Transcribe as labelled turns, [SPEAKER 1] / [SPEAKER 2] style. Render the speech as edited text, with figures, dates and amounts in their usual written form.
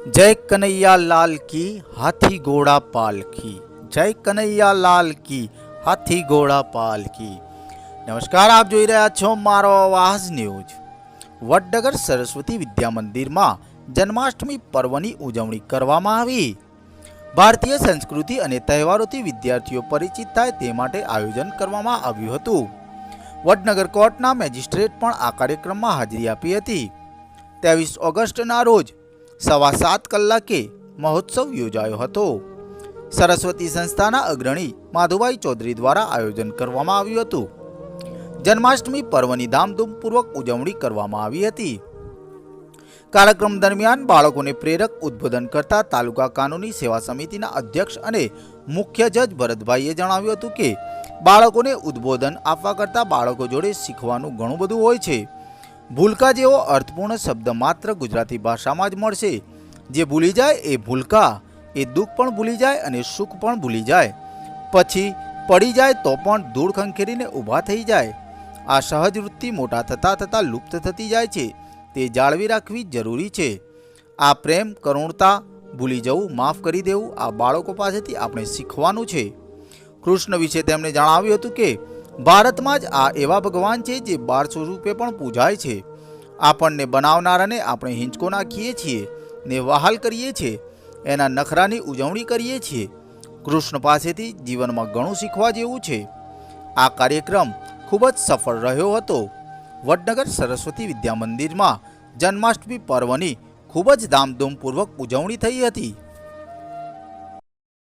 [SPEAKER 1] जय कन्हैया लाल की हाथी घोड़ा पालकी। जय कन्हैया लाल की हाथी घोड़ा पालकी। નમસ્કાર, આપ જોઈ રહ્યા છો મારો અવાજ ન્યૂઝ। વડનગર સરસ્વતી વિદ્યા મંદિરમાં જન્માષ્ટમી પર્વની ઉજવણી કરવામાં આવી। ભારતીય સંસ્કૃતિ અને તહેવારોથી વિદ્યાર્થીઓ પરિચિત થાય તે માટે આયોજન કરવામાં આવ્યું હતું। વડનગર કોર્ટના મેજિસ્ટ્રેટ પણ આ કાર્યક્રમમાં હાજરી આપી હતી। 23 ઓગસ્ટના રોજ 7:15 કલાકે મહોત્સવ યોજાયો હતો। સરસ્વતી સંસ્થાના અગ્રણી માધુભાઈ ચૌધરી દ્વારા આયોજન કરવામાં આવ્યું હતું। જન્માષ્ટમી પર્વની ધામધૂમપૂર્વક ઉજવણી કરવામાં આવી હતી। કાર્યક્રમ દરમિયાન બાળકોને પ્રેરક ઉદ્બોધન કરતા તાલુકા કાનૂની સેવા સમિતિના અધ્યક્ષ અને મુખ્ય જજ ભરતભાઈએ જણાવ્યું હતું કે બાળકોને ઉદ્બોધન આપવા કરતાં બાળકો જોડે શીખવાનું ઘણું બધું હોય છે। ભૂલકા જેવો અર્થપૂર્ણ શબ્દ માત્ર ગુજરાતી ભાષામાં જ મળશે। જે ભૂલી જાય એ ભૂલકા, એ દુઃખ પણ ભૂલી જાય અને સુખ પણ ભૂલી જાય, પછી પડી જાય તો પણ ધૂળ ખંખેરીને ઊભા થઈ જાય। આ સહજ વૃત્તિ મોટા થતાં થતાં લુપ્ત થતી જાય છે, તે જાળવી રાખવી જરૂરી છે। આ પ્રેમ, કરુણતા, ભૂલી જવું, માફ કરી દેવું, આ બાળકો પાસેથી આપણે શીખવાનું છે। કૃષ્ણ વિશે તેમણે જણાવ્યું હતું કે ભારતમાં જ આ એવા ભગવાન છે જે બાળ સ્વરૂપે પણ પૂજાય છે। આપણને બનાવનારાને આપણે હિંચકો નાખીએ છીએ ને વહાલ કરીએ છીએ, એના નખરાની ઉજવણી કરીએ છીએ। કૃષ્ણ પાસેથી જીવનમાં ઘણું શીખવા જેવું છે। આ કાર્યક્રમ ખૂબ જ સફળ રહ્યો હતો। વડનગર સરસ્વતી વિદ્યા મંદિરમાં જન્માષ્ટમી પર્વની ખૂબ જ ધામધૂમપૂર્વક ઉજવણી થઈ હતી।